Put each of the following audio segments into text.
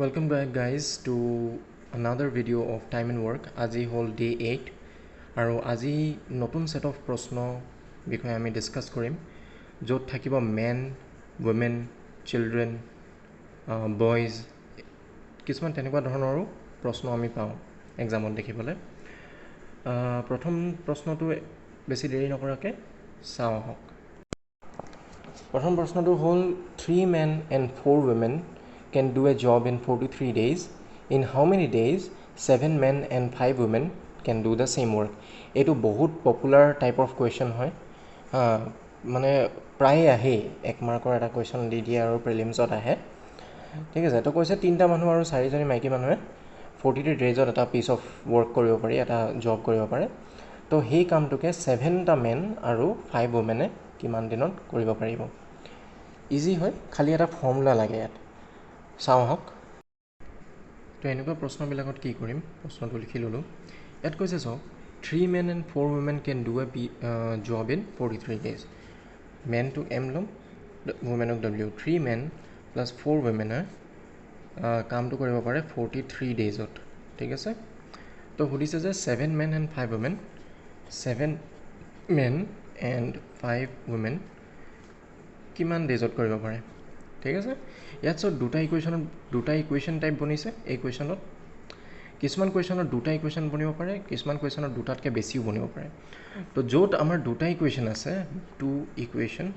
Welcome back guys to another video of time and work. আজি হল day 8 আৰু আজি নতুন set of প্ৰশ্ন বিষয়ে আমি ডিসকাস কৰিম য'ত থাকিব men, women, children, boys কিছুমান তেনেকুৱা ধৰণৰো প্ৰশ্ন আমি পাওঁ এক্সামত দেখিবলৈ প্ৰথম প্ৰশ্নটো বেছি দেৰি নকৰাকৈ চাওঁ আহক প্ৰথম প্ৰশ্নটো হ'ল 3 men and 4 women can do a job in 43 days. In how many days 7 men and 5 women can do the same work? এইটো বহুত পপুলাৰ টাইপ অফ কুৱেশ্যন হয় মানে প্ৰায় আহে এক মাৰ্কৰ এটা কুৱেশ্যন দি দিয়ে আৰু প্ৰিলিমছত আহে ঠিক আছে তো কৈছে তিনিটা মানুহ আৰু চাৰিজনী মাইকী মানুহে 43 ডেজত এটা পিচ অফ ৱৰ্ক কৰিব পাৰি এটা জব কৰিব পাৰে তো সেই কামটোকে 7টা মেন আৰু 5 ওমেনে কিমান দিনত কৰিব পাৰিব ইজি হয় খালি এটা ফৰ্মুলা লাগে ইয়াত চাওঁ হওক তো এনেকুৱা প্ৰশ্নবিলাকত কি কৰিম প্ৰশ্নটো লিখি ল'লোঁ ইয়াত কৈছে চাওক 3 men and 4 women can do a job in 43 days men to m ল'ম women of w 3 men plus 4 women কামটো কৰিব পাৰে 43 ডেজত ঠিক আছে তো সুধিছে যে 7 men and 5 women 7 men and 5 women কিমান ডেজত কৰিব পাৰে ঠিক আছে ইয়াত সব দুটা ইকুৱেশ্যন টাইপ বনিছে এই কুৱেশ্যনত কিছুমান কুৱেশ্যনত দুটা ইকুৱেশ্যন বনিব পাৰে কিছুমান কুৱেশ্যনত দুটাতকৈ বেছিও বনিব পাৰে তো য'ত আমাৰ দুটা ইকুৱেশ্যন আছে টু ইকুৱেশ্যন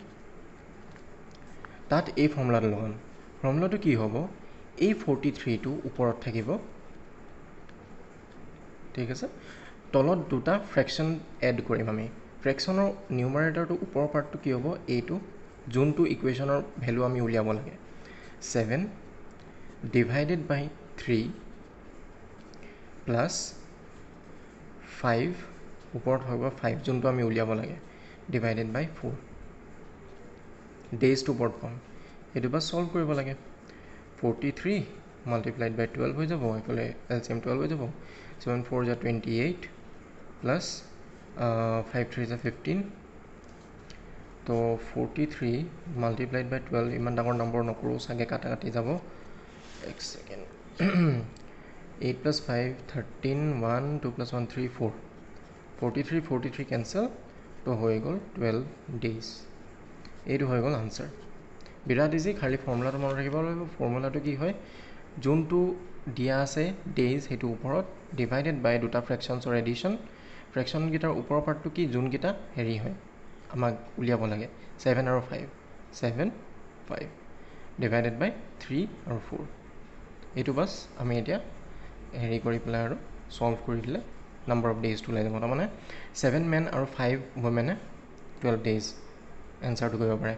তাত এই ফৰ্মুলাটো লগাম ফৰ্মুলাটো কি হ'ব এই 43টো ওপৰত থাকিব ঠিক আছে তলত দুটা ফ্ৰেকশ্যন এড কৰিম আমি ফ্ৰেকশ্যনৰ নিউমাৰেটৰটো ওপৰৰ পাৰ্টটো কি হ'ব এইটো যোনটো ইকুৱেশ্যনৰ ভেলু আমি উলিয়াব লাগে 7 divided by 3 plus 5 ওপৰত হ'ব 5 যোনটো আমি উলিয়াব লাগে divided by 4 ডেজটো ওপৰত পাম এইটো বা সলভ কৰিব লাগে 43 multiplied by 12 হৈ যাব এইফালে LCM 12 হৈ যাব 7 4 is 28 plus 5 3 is 15 তো 43 multiplied by 12 ইমান ডাঙৰ নম্বৰ নকৰোঁ চাগে কাটি যাব এক সেকেন্ড 8 plus 5 13 1 2 plus 1 3 4 43 cancel তো হৈ গ'ল 12 days এইটো হৈ গ'ল আনসাৰ বিৰাট ইজি খালি ফৰ্মুলাটো মনত ৰাখিব লাগিব ফৰ্মুলাটো কি হয় যোনটো দিয়া আছে ডেজ সেইটো ওপৰত ডিভাইডেড বাই দুটা ফ্ৰেকশ্যনছৰ এডিশ্যন ফ্ৰেকশ্যনকেইটাৰ ওপৰৰ পাৰ্টটো কি যোনকেইটা হেৰি হয় আমাক উলিয়াব লাগে 7 আৰু 5 7 5 ডিভাইডেড বাই 3 আৰু 4 এইটো বাছ আমি এতিয়া হেৰি কৰি পেলাই আৰু সলভ কৰি দিলে নাম্বাৰ অফ ডেজটো ওলাই যাব তাৰমানে 7 মেন আৰু 5 ওমেনে 12 ডেজ এনচাৰটো কৰিব পাৰে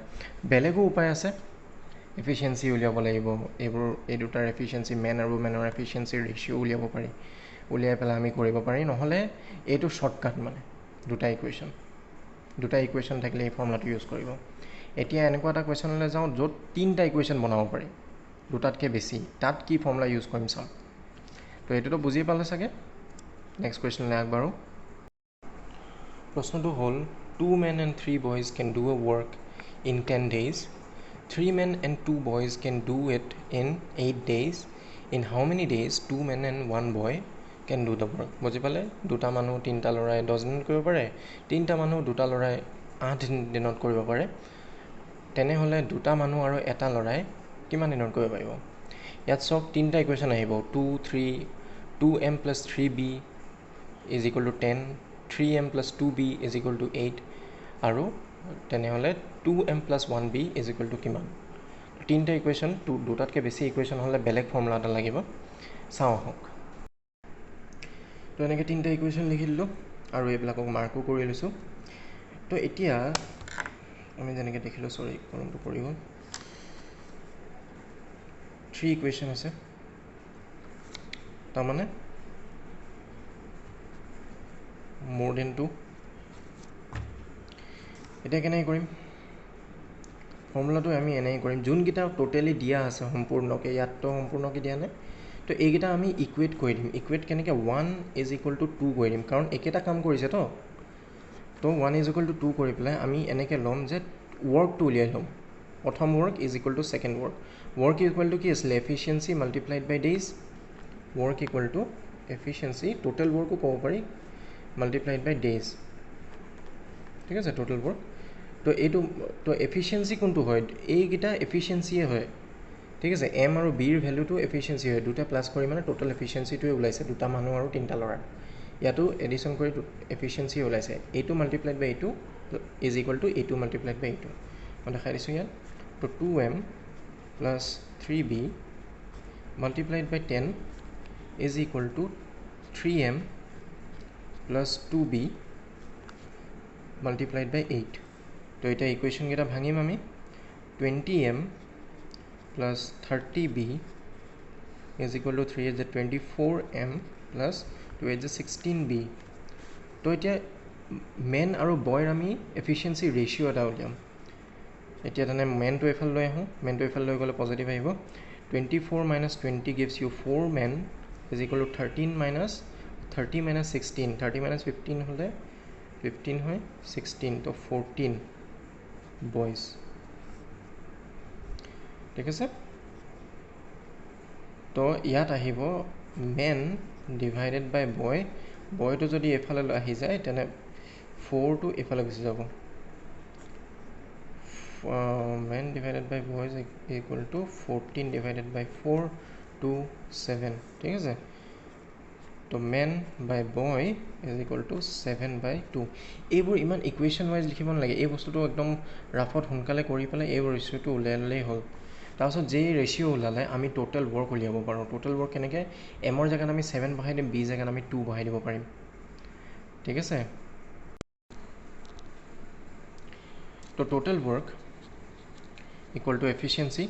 বেলেগো উপায় আছে এফিচিয়েঞ্চি উলিয়াব লাগিব এই দুটাৰ এফিচিয়েঞ্চি মেন আৰু ওমেনৰ এফিচিয়েঞ্চিৰ ৰেচিঅ' উলিয়াব পাৰি উলিয়াই পেলাই আমি কৰিব পাৰি নহ'লে এইটো শ্বৰ্টকাট মানে দুটা ইকুৱেশ্যন থাকিলে এই ফৰ্মুলাটো ইউজ কৰিব এতিয়া এনেকুৱা এটা কুৱেশ্যনলৈ যাওঁ য'ত তিনিটা ইকুৱেশ্যন বনাব পাৰি দুটাতকৈ বেছি তাত কি ফৰ্মুলা ইউজ কৰিম চাম তো এইটোতো বুজিয়ে পালে চাগে নেক্সট কুৱেশ্যনলৈ আগবাঢ়ো প্ৰশ্নটো হ'ল 2 men and 3 boys can do a work in 10 days 3 men and 2 boys can do it in 8 days in how many days 2 men and 1 boy can do the work বুজি পালে দুটা মানুহ তিনিটা ল'ৰাই 10 দিনত কৰিব পাৰে তিনিটা মানুহ দুটা ল'ৰাই 8 দিনত কৰিব পাৰে তেনেহ'লে দুটা মানুহ আৰু এটা ল'ৰাই কিমান দিনত কৰিব পাৰিব ইয়াত সব তিনিটা ইকুৱেশ্যন আহিব 2m plus 3b is equal to 10 3m plus 2b is equal to 8 আৰু তেনেহ'লে 2m plus 1b is equal to কিমান তিনিটা ইকুৱেশ্যন দুটাতকৈ বেছি ইকুৱেশ্যন হ'লে বেলেগ ফৰ্মুলা এটা লাগিব চাওঁ আহক তো এনেকৈ তিনিটা ইকুৱেশ্যন লিখি দিলোঁ আৰু এইবিলাকক মাৰ্কো কৰি লৈছোঁ তো এতিয়া আমি যেনেকৈ দেখিলোঁ কলমটো পৰি গ'ল 3 ইকুৱেশ্যন আছে তাৰমানে more than 2 এতিয়া কেনেকৈ কৰিম ফৰ্মুলাটো আমি এনেকৈ কৰিম যোনকেইটা টোটেলি দিয়া আছে সম্পূৰ্ণকৈ ইয়াততো সম্পূৰ্ণকৈ দিয়া নাই তো এইকেইটা আমি ইকুৱেট কৰি দিম ইকুৱেট কেনেকৈ 1 is equal to 2 কৰি দিম কাৰণ একেটা কাম কৰিছে তো 1 is equal to 2 কৰি পেলাই আমি এনেকৈ ল'ম যে ৱৰ্কটো উলিয়াই ল'ম প্ৰথম work is equal to second work work equal to কি আছিলে efficiency multiplied by days work equal to efficiency total ৱৰ্কো ক'ব পাৰি মাল্টিপ্লাইড বাই ডেইজ ঠিক আছে টোটেল ৱৰ্ক তো এইটো তো এফিচিয়েঞ্চি কোনটো হয় এইকেইটা এফিচিয়েঞ্চিয়ে হয় ঠিক আছে এম আৰু বিৰ ভেলুটো এফিচিয়েঞ্চি হয় দুটা প্লাছ কৰি মানে টোটেল এফিচিয়েঞ্চিটোৱে ওলাইছে দুটা মানুহ আৰু তিনিটা ল'ৰা ইয়াতো এডিশ্যন কৰি এফিচিয়েঞ্চি ওলাইছে এইটো মাল্টিপ্লাইড বাই এইটো ইজ ইকুৱেল টু এইটো মাল্টিপ্লাইড বাই এইটো মই দেখাই দিছোঁ ইয়াত তো 2m plus 3b multiplied by 10 is equal to 3m plus 2b multiplied by 8 তো এতিয়া ইকুৱেশ্যনকেইটা ভাঙিম আমি 20m plus 30b is equal to 3 is 24m plus 2 is 16b তো এতিয়া মেন আৰু বয়ৰ আমি এফিচিয়েঞ্চি ৰেচিঅ' এটা উলিয়াম এতিয়া তেনে মেনটো এফালে লৈ আহোঁ মেনটো এফালে লৈ গ'লে পজিটিভ আহিব 24 minus 20 gives you 4 men is equal to 13 minus 30 minus 16 30 minus 15 হ'লে 15 হয় 16 তো 14 বয়জ ঠিক আছে তো ইয়াত আহিব মেন ডিভাইডেড বাই বয় বয়টো যদি এফালে আহি যায় তেনে 4টো এফালে গুচি যাব men divided by boy is equal to 14 divided by 4 to 7 ঠিক আছে তো men by boy is equal to 7 by 2 এইবোৰ ইমান ইকুৱেশ্যন ৱাইজ লিখিব নালাগে এই বস্তুটো একদম ৰাফত সোনকালে কৰি পেলাই এইবোৰ ৰেচিঅ'টো উলিয়াই ল'লেই হ'ল তাৰপিছত যেই ৰেচিঅ' ওলালে আমি টোটেল ৱৰ্ক উলিয়াব পাৰোঁ টোটেল ৱৰ্ক কেনেকৈ এমৰ জেগাত আমি 7 বহাই দিম বি জেগাত আমি 2 বহাই দিব পাৰিম ঠিক আছে তো total work equal to efficiency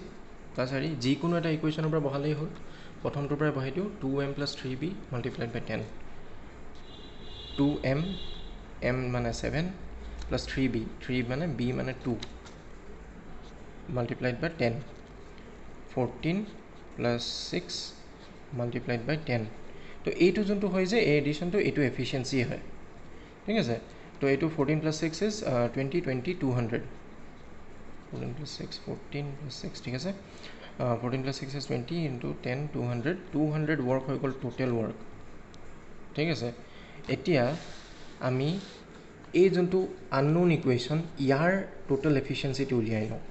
plus হেৰি যিকোনো এটা ইকুৱেশ্যনৰ পৰা বহালেই হ'ল প্ৰথমটোৰ পৰাই বহাই দিওঁ 2m plus 3b multiplied by 10 2m m মানে 7 প্লাছ 3b 3 মানে b মানে 2 multiplied by 10 14 plus 6 multiplied by 10 তো এইটো যোনটো হয় যে এই এডিশ্যনটো এইটো এফিচিয়েঞ্চি হয় ঠিক আছে তো এইটো 14 plus 6 is 20 20 200 14 plus 6 14 plus 6 ঠিক আছে 14 plus 6 is 20 into 10 200 ৱৰ্ক হৈ গ'ল টোটেল ৱৰ্ক ঠিক আছে এতিয়া আমি এই যোনটো আননোন ইকুৱেশ্যন ইয়াৰ টোটেল এফিচিয়েঞ্চিটো উলিয়াই লওঁ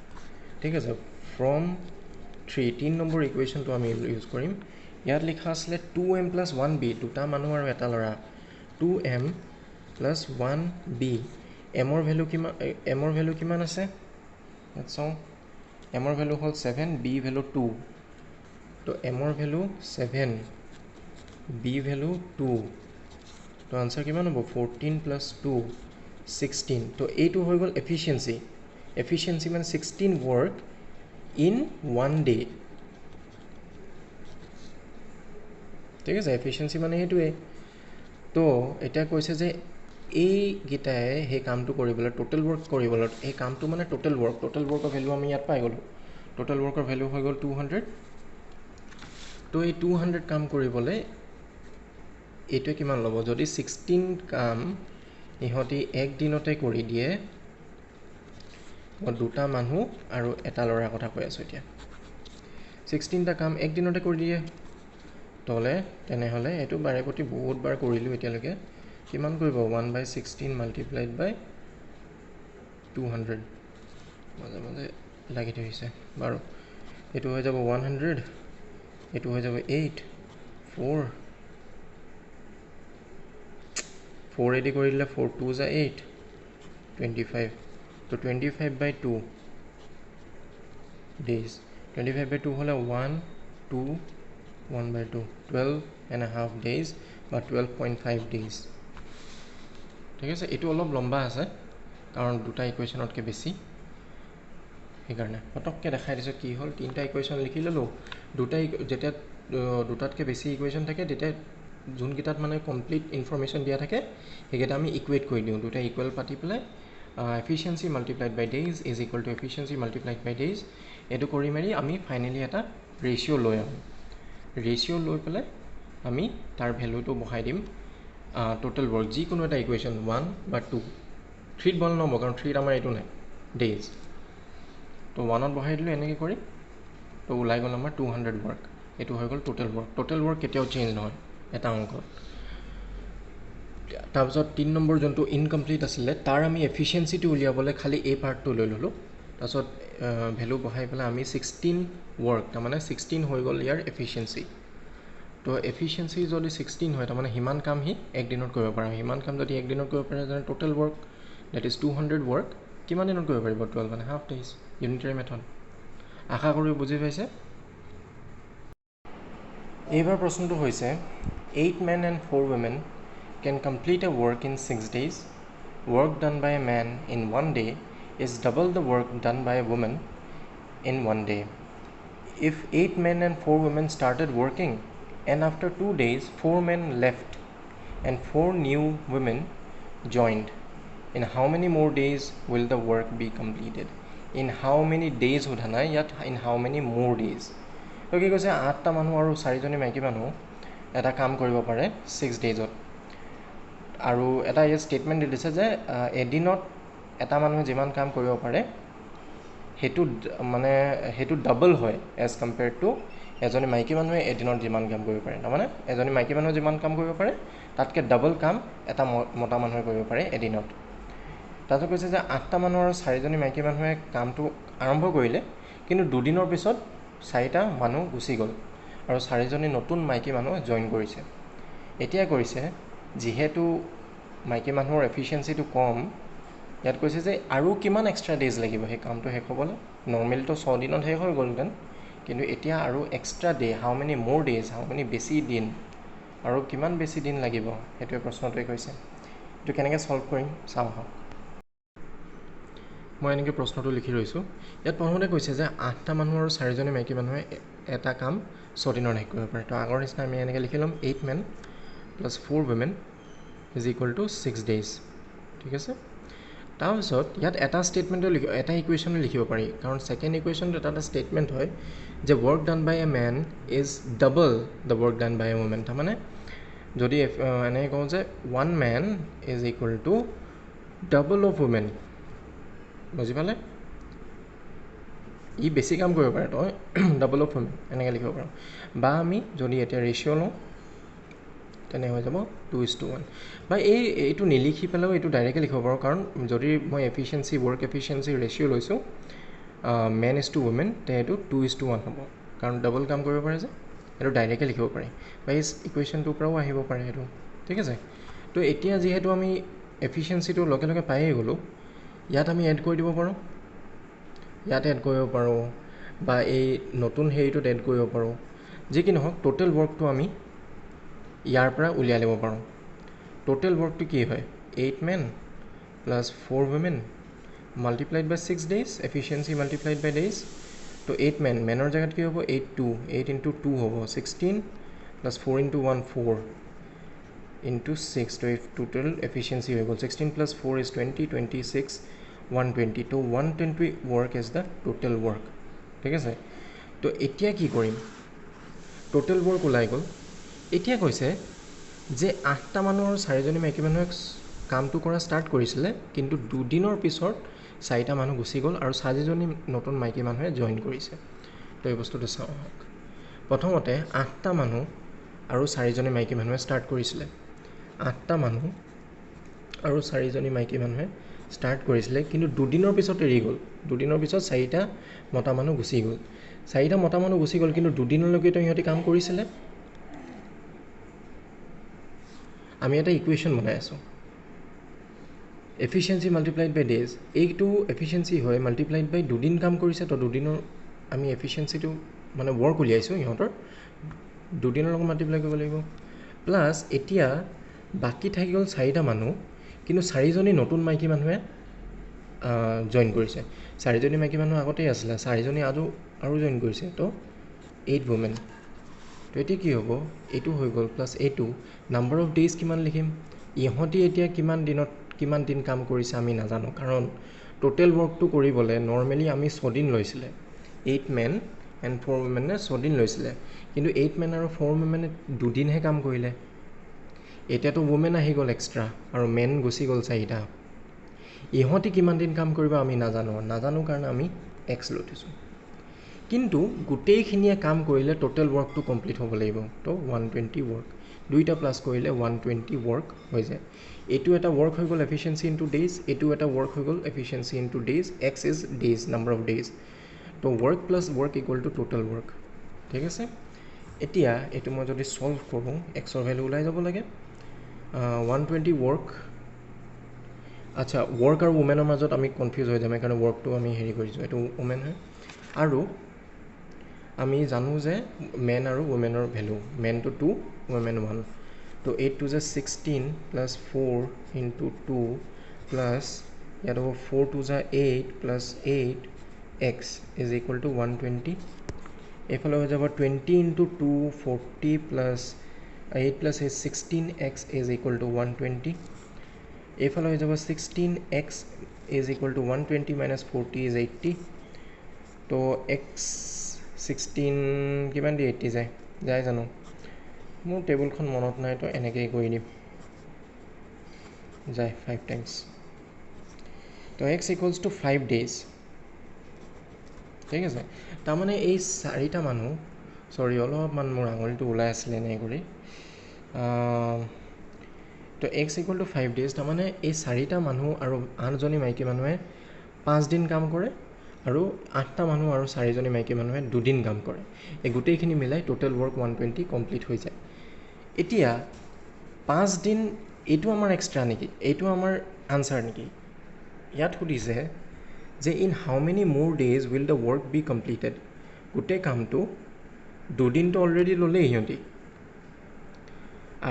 ঠিক আছে ফ্ৰম 3 নম্বৰ ইকুৱেশ্যনটো আমি ইউজ কৰিম ইয়াত লিখা আছিলে 2m plus 1b দুটা মানুহ আৰু এটা ল'ৰা 2m plus 1b এমৰ ভেলু কিমান আছে ইয়াত চাওঁ এমৰ ভেলু হ'ল 7 b ভেলু 2 তো এমৰ ভেলু 7 b ভেলু 2 তো আনচাৰ কিমান হ'ব 14 plus 2 16 তো এইটো হৈ গ'ল এফিচিয়েঞ্চি মানে 16 ৱৰ্ক in one day ঠিক আছে এফিচিয়েঞ্চি মানে সেইটোৱে তো এতিয়া কৈছে যে এইকেইটাই সেই কামটো কৰিবলৈ টোটেল ৱৰ্ক কৰিবলৈ এই কামটো মানে টোটেল ৱৰ্কৰ ভেলু আমি ইয়াত পাই গ'লোঁ টোটেল ৱৰ্কৰ ভেলু হৈ গ'ল 200 তো এই 200 কাম কৰিবলৈ এইটোৱে কিমান ল'ব যদি 16 কাম ইহঁতি এক দিনতে কৰি দিয়ে মই দুটা মানুহ আৰু এটা ল'ৰাৰ কথা কৈ আছোঁ এতিয়া 16টা কাম এক দিনতে কৰি দিয়ে তেনেহ'লে এইটো বাৰে প্ৰতি বহুত বাৰ কৰিলোঁ এতিয়ালৈকে কিমান কৰিব 1/16 মাল্টিপ্লাইড বাই 200 মাজে মাজে লাগি ধৰিছে বাৰু এইটো হৈ যাব 100 এইটো হৈ যাব 8 4 এডি কৰি দিলে 4 2 যা 8 25 তো 25 by 2 days 25 by 2 হ'লে 1 2 1 by 2 12.5 days বা 12.5 days ঠিক আছে এইটো অলপ লম্বা আছে কাৰণ দুটা ইকুৱেশ্যনতকৈ বেছি সেইকাৰণে পটককৈ দেখাই দিছোঁ কি হ'ল তিনিটা ইকুৱেশ্যন লিখি ল'লোঁ যেতিয়া দুটাতকৈ বেছি ইকুৱেশ্যন থাকে তেতিয়া যোনকেইটাত মানে কমপ্লিট ইনফৰ্মেশ্যন দিয়া থাকে সেইকেইটা আমি ইকুৱেট কৰি দিওঁ দুটা ইকুৱেল পাতি পেলাই efficiency multiplied by days is equal to efficiency multiplied by days এইটো কৰি মাৰি আমি ফাইনেলি এটা ৰেচিঅ' লৈ আহোঁ ৰেচিঅ' লৈ পেলাই আমি তাৰ ভেলুটো বহাই দিম টোটেল ৱৰ্ক যিকোনো এটা ইকুৱেশ্যন 1 বা 2 3ত বল নহ'ব কাৰণ 3ত আমাৰ এইটো নাই ডেইজ তো 1ত বহাই দিলোঁ এনেকৈ কৰি তো ওলাই গ'ল আমাৰ 200 ৱৰ্ক এইটো হৈ গ'ল টোটেল ৱৰ্ক কেতিয়াও চেঞ্জ নহয় এটা অংকত তাৰপিছত 3 নম্বৰ যোনটো ইনকমপ্লিট আছিলে তাৰ আমি এফিচিয়েঞ্চিটো উলিয়াবলৈ খালি এই পাৰ্টটো লৈ ল'লোঁ তাৰপিছত ভেলু বহাই পেলাই আমি 16 ৱৰ্ক তাৰমানে 16 হৈ গ'ল ইয়াৰ এফিচিয়েঞ্চি তো এফিচিয়েঞ্চি যদি 16 হয় তাৰমানে সিমান কাম সি একদিনত কৰিব পাৰে সিমান কাম যদি একদিনত কৰিব পাৰে যেনে total work that is 200 work কিমান দিনত কৰিব পাৰিব 12.5 days ইউনিটাৰী মেথড আশা কৰি বুজি পাইছে এইবাৰ প্ৰশ্নটো হৈছে 8 men and 4 women can complete a work in 6 days. Work done by a man in 1 day is double the work done by a woman in 1 day. If 8 men and 4 women started working and after 2 days 4 men left and 4 new women joined, in how many more days will the work be completed? In how many days hudhana yat in how many more days? তো কি কৈছে 8টা মানুহ আৰু 4জনী মাইকী মানুহ এটা কাম কৰিব পাৰে 6 daysত আৰু এটা এই ষ্টেটমেণ্ট দি দিছে যে এদিনত এটা মানুহে যিমান কাম কৰিব পাৰে সেইটো ডাবল হয় এজ কম্পেয়াৰ্ড টু এজনী মাইকী মানুহে এদিনত যিমান কাম কৰিব পাৰে তাৰমানে এজনী মাইকী মানুহে যিমান কাম কৰিব পাৰে তাতকৈ ডাবল কাম এটা মতা মানুহে কৰিব পাৰে এদিনত তাৰপিছত কৈছে যে 8টা মানুহ আৰু 4জনী মাইকী মানুহে কামটো আৰম্ভ কৰিলে কিন্তু দুদিনৰ পিছত 4টা মানুহ গুচি গ'ল আৰু 4জনী নতুন মাইকী মানুহ জইন কৰিছে এতিয়া কৰিছে যিহেতু মাইকী মানুহৰ এফিচিয়েঞ্চিটো কম ইয়াত কৈছে যে আৰু কিমান এক্সট্ৰা ডেজ লাগিব সেই কামটো শেষ হ'বলৈ নৰ্মেলটো 6 দিনত শেষ হৈ গ'লহেঁতেন কিন্তু এতিয়া আৰু এক্সট্ৰা ডে হাউ মেনি মোৰ ডেজ হাউ মেনি বেছি দিন আৰু কিমান বেছি দিন লাগিব সেইটোৱে প্ৰশ্নটোৱে কৈছে এইটো কেনেকৈ ছল্ভ কৰিম চাওঁ আহক মই এনেকৈ প্ৰশ্নটো লিখি ৰৈছোঁ ইয়াত প্ৰথমতে কৈছে যে 8টা মানুহ আৰু 4জনী মাইকী মানুহে এটা কাম 6 দিনত শেষ কৰিব পাৰে তো আগৰ নিচিনা আমি এনেকৈ লিখি ল'ম 8 men plus 4 women is equal to 6 days ঠিক আছে তাৰপিছত ইয়াত এটা ষ্টেটমেণ্টো এটা ইকুৱেশ্যনো লিখিব পাৰি কাৰণ ছেকেণ্ড ইকুৱেশ্যনটো এটা ষ্টেটমেণ্ট হয় যে work done by a man is double the work done by a woman তাৰমানে যদি এনেকৈ কওঁ যে 1 man is equal to double of woman বুজি পালে ই বেছি কাম কৰিব পাৰে তই ডাবল অফ ওমেন এনেকৈ লিখিব পাৰোঁ বা আমি যদি এতিয়া ৰেচিঅ' লওঁ তেনে হৈ যাব 2:1 বা এইটো নিলিখি পেলাইও এইটো ডাইৰেক্টলি লিখিব পাৰোঁ কাৰণ যদি মই ৱৰ্ক এফিচিয়েঞ্চি ৰেচিঅ' লৈছোঁ মেন ইজ টু ওমেন তে এইটো 2:1 হ'ব কাৰণ ডাবল কাম কৰিব পাৰে যে এইটো ডাইৰেক্টলি লিখিব পাৰি বা এই ইকুৱেশ্যনটোৰ পৰাও আহিব পাৰে এইটো ঠিক আছে তো এতিয়া যিহেতু আমি এফিচিয়েঞ্চিটো লগে লগে পায়েই গ'লোঁ ইয়াত আমি এড কৰি দিব পাৰোঁ ইয়াত এড কৰিব পাৰোঁ বা এই নতুন হেৰিটোত এড কৰিব পাৰোঁ যি কি নহওক টোটেল ৱৰ্কটো আমি ইয়াৰ পৰা উলিয়াই ল'ব পাৰোঁ টোটেল ৱৰ্কটো কি হয় 8 men plus 4 women multiplied by 6 days efficiency multiplied by days তো 8 men মেনৰ জেগাত কি হ'ব 8 into 2 হ'ব 16 plus 4 into 1 4 into 6 তো টোটেল এফিচিয়েঞ্চি হৈ গ'ল 16 plus 4 is 20 26 120 তো 120 work is the total work ঠিক আছে তো এতিয়া কি কৰিম টোটেল ৱৰ্ক ওলাই গ'ল এতিয়া কৈছে যে 8টা মানুহ আৰু 4জনী মাইকী মানুহে কামটো কৰা ষ্টাৰ্ট কৰিছিলে কিন্তু দুদিনৰ পিছত 4টা মানুহ গুচি গ'ল আৰু 4জনী নতুন মাইকী মানুহে জইন কৰিছে তো এই বস্তুটো চাওঁ আহক প্ৰথমতে 8টা মানুহ আৰু 4জনী মাইকী মানুহে ষ্টাৰ্ট কৰিছিলে 8টা মানুহ আৰু 4জনী মাইকী মানুহে ষ্টাৰ্ট কৰিছিলে কিন্তু দুদিনৰ পিছত এৰি গ'ল দুদিনৰ পিছত 4টা মতা মানুহ গুচি গ'ল 4টা মতা মানুহ গুচি গ'ল কিন্তু দুদিনলৈকেতো সিহঁতি কাম কৰিছিলে আমি এটা ইকুৱেশ্যন বনাই আছোঁ এফিচিয়েঞ্চি মাল্টিপ্লাইড বাই ডেজ এইটো এফিচিয়েঞ্চি হয় মাল্টিপ্লাইড বাই দুদিন কাম কৰিছে তো দুদিনৰ আমি এফিচিয়েঞ্চিটো মানে ৱৰ্ক উলিয়াইছোঁ সিহঁতৰ দুদিনৰ লগত মাল্টিপ্লাই কৰিব লাগিব প্লাছ এতিয়া বাকী থাকি গ'ল 4টা মানুহ কিন্তু 4জনী নতুন মাইকী মানুহে জইন কৰিছে 4জনী মাইকী মানুহ আগতেই আছিলে 4জনী আৰু জইন কৰিছে তো 8 women তো এতিয়া কি হ'ব এইটো হৈ গ'ল প্লাছ এইটো নাম্বাৰ অফ ডেইজ কিমান লিখিম ইহঁতি এতিয়া কিমান দিন কাম কৰিছে আমি নাজানো কাৰণ টোটেল ৱৰ্কটো কৰিবলৈ নৰ্মেলি আমি 6 দিন লৈছিলে 8 men and 4 women 6 দিন লৈছিলে কিন্তু 8 men আৰু 4 women দুদিনহে কাম কৰিলে এতিয়াতো ওমেন আহি গ'ল এক্সট্ৰা আৰু মেন গুচি গ'ল 4টা ইহঁতি কিমান দিন কাম কৰিব আমি নাজানো কাৰণে আমি এক্স লৈ থৈছোঁ কিন্তু গোটেইখিনিয়ে কাম কৰিলে টোটেল ৱৰ্কটো কমপ্লিট হ'ব লাগিব তো 120 ৱৰ্ক দুইটা প্লাছ কৰিলে 120 ৱৰ্ক হৈ যায় এইটো এটা ৱৰ্ক হৈ গ'ল এফিচিয়েঞ্চি ইনটু ডেইজ এইটো এটা ৱৰ্ক হৈ গ'ল efficiency into days X is days number of days তো work plus work equal to total work ঠিক আছে এতিয়া এইটো মই যদি সলভ কৰোঁ এক্সৰ ভ্যালু ওলাই যাব লাগে 120 ৱৰ্ক আচ্ছা ৱৰ্ক আৰু ওমেনৰ মাজত আমি কনফিউজ হৈ যাম সেইকাৰণে ৱৰ্কটো আমি হেৰি কৰিছোঁ এইটো ওমেন হয় আৰু আমি জানো যে মেন আৰু ওমেনৰ ভ্যালু মেনটো 2 ওমেন 1 তো 8 to 16 plus 4 into 2 plus ইয়াত হ'ব 4 to 8 plus 8 x is equal to 120 এইফালে হৈ যাব 20 into 2 40 plus 8 plus 8 16x is equal to 120 এইফালে হৈ যাব 16x is equal to 120 minus 40 is 80 তো x 16 কিমান দি 80 যায় জানো মোৰ টেবুলখন মনত নাই তো এনেকৈ কৰি দিম যায় 5 টাইমছ তো x equals to 5 days ঠিক আছে তাৰমানে এই চাৰিটা মানুহ সৰি অলপমান মোৰ আঙুলিটো ওলাই আছিলে এনে কৰি তো x equal to 5 days তাৰমানে এই চাৰিটা মানুহ আৰু 8জনী মাইকী মানুহে 5 দিন কাম কৰে আৰু 8টা মানুহ আৰু 4জনী মাইকী মানুহে 2 দিন কাম কৰে এই গোটেইখিনি মিলাই টোটেল ৱৰ্ক 120 কমপ্লিট হৈ যায় এতিয়া 5 দিন এইটো আমাৰ এক্সট্ৰা নেকি এইটো আমাৰ আনসাৰ নেকি ইয়াত সুধিছে যে ইন হাউ মেনি মোৰ days will the work be completed গোটেই কামটো 2 দিনটো অলৰেডি ল'লেই সিহঁতি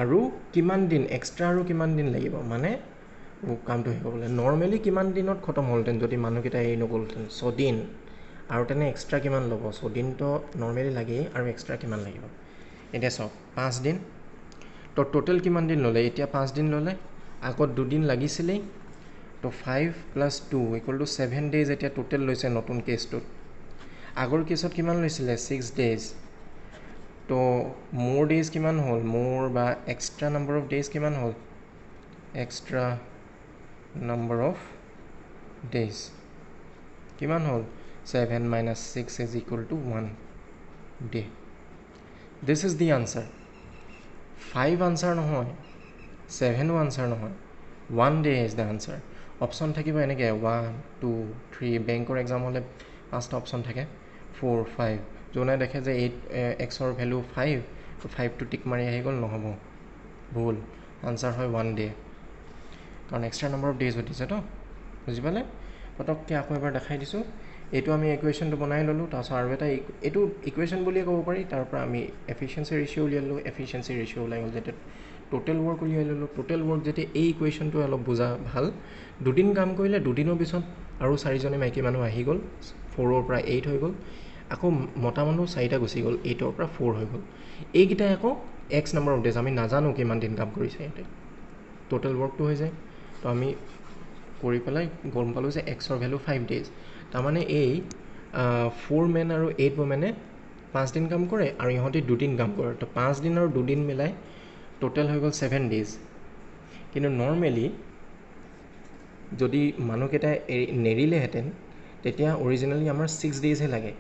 আৰু কিমান দিন এক্সট্ৰা আৰু কিমান দিন লাগিব মানে কামটো শেষ হ'বলৈ নৰ্মেলি কিমান দিনত খতম হ'লহেঁতেন যদি মানুহকেইটা এৰি নগ'লহেঁতেন 6 দিন আৰু তেনে এক্সট্ৰা কিমান ল'ব 6 দিনটো নৰ্মেলি লাগেই আৰু এক্সট্ৰা কিমান লাগিব এতিয়া চাওক 5 দিন তো টোটেল কিমান দিন ল'লে এতিয়া 5 দিন ল'লে আগত 2 দিন লাগিছিলেই তো 5 + 2 = 7 ডেজ এতিয়া টোটেল লৈছে নতুন কেছটোত আগৰ কেছত কিমান লৈছিলে 6 ডেজ তো মোৰ ডেজ কিমান হ'ল মোৰ বা এক্সট্ৰা নাম্বাৰ অফ ডেজ কিমান হ'ল এক্সট্ৰা নাম্বাৰ অফ ডেজ কিমান হ'ল 7 - 6 is equal to 1 day this is the answer 5 answer নহয় 7ও আনসাৰ নহয় 1 day is the answer option থাকিব এনেকৈ 1 2 3 বেংকৰ এক্সাম হ'লে 5টা অপশ্যন থাকে 4 5 যোনে দেখে যে 8xৰ ভ্যালু 5 তো 5টো টিক মাৰি আহি গ'ল নহ'ব ভুল আনসাৰ হয় 1 day কাৰণ এক্সট্ৰা নাম্বাৰ অফ ডেজ সুধিছে তো বুজি পালে পটককৈ আকৌ এবাৰ দেখাই দিছোঁ এইটো আমি ইকুৱেশ্যনটো বনাই ল'লোঁ তাৰপিছত আৰু এটা এইটো ইকুৱেশ্যন বুলিয়ে ক'ব পাৰি তাৰ পৰা আমি এফিচিয়েঞ্চি ৰেচিঅ' উলিয়াই ল'লোঁ এফিচিয়েঞ্চি ৰেচিঅ' ওলাই গ'ল যেতিয়া টোটেল ৱৰ্ক উলিয়াই ল'লোঁ টোটেল ৱৰ্ক যেতিয়া এই ইকুৱেশ্যনটো অলপ বুজা ভাল 2 দিন কাম কৰিলে 2 দিনৰ পিছত আৰু 4জনী মাইকী মানুহ আহি গ'ল 4ৰ পৰা 8 হৈ গ'ল আকৌ মতা মানুহ 4টা গুচি গ'ল 8ৰ পৰা 4 হৈ গ'ল এইকেইটাই আকৌ এক্স নাম্বাৰ অফ ডেজ আমি নাজানো কিমান দিন কাম কৰিছে ইয়াতে টোটেল ৱৰ্কটো হৈ যায় তো আমি কৰি পেলাই গম পালোঁ যে এক্সৰ ভ্যালু 5 ডেজ তাৰমানে এই 4 মেন আৰু 8 ওমেনে 5 দিন কাম কৰে আৰু ইহঁতে 2 দিন কাম কৰে তো 5 দিন আৰু 2 দিন মিলাই টোটেল হৈ গ'ল 7 ডেজ কিন্তু নৰ্মেলি যদি মানুহকেইটা নেৰিলেহেঁতেন তেতিয়া অৰিজিনেলি আমাৰ 6 ডেজহে লাগে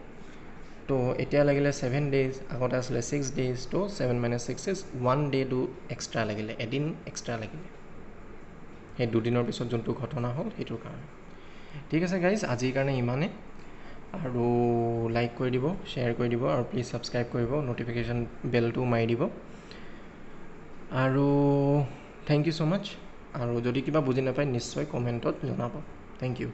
তো এতিয়া লাগিলে 7 ডেজ আগতে আছিলে 6 ডেজ তো 7 - 6 is 1 day এক্সট্ৰা লাগিলে এদিন এক্সট্ৰা লাগিলে সেই 2 দিনৰ পিছত যোনটো ঘটনা হ'ল সেইটোৰ কাৰণে ঠিক আছে গাইজ আজিৰ কাৰণে ইমানে আৰু লাইক কৰি দিব শ্বেয়াৰ কৰি দিব আৰু প্লিজ ছাবস্ক্ৰাইব কৰিব ন'টিফিকেশ্যন বেলটো মাৰি দিব আৰু থেংক ইউ ছ' মাছ আৰু যদি কিবা বুজি নাপায় নিশ্চয় কমেণ্টত জনাব থেংক ইউ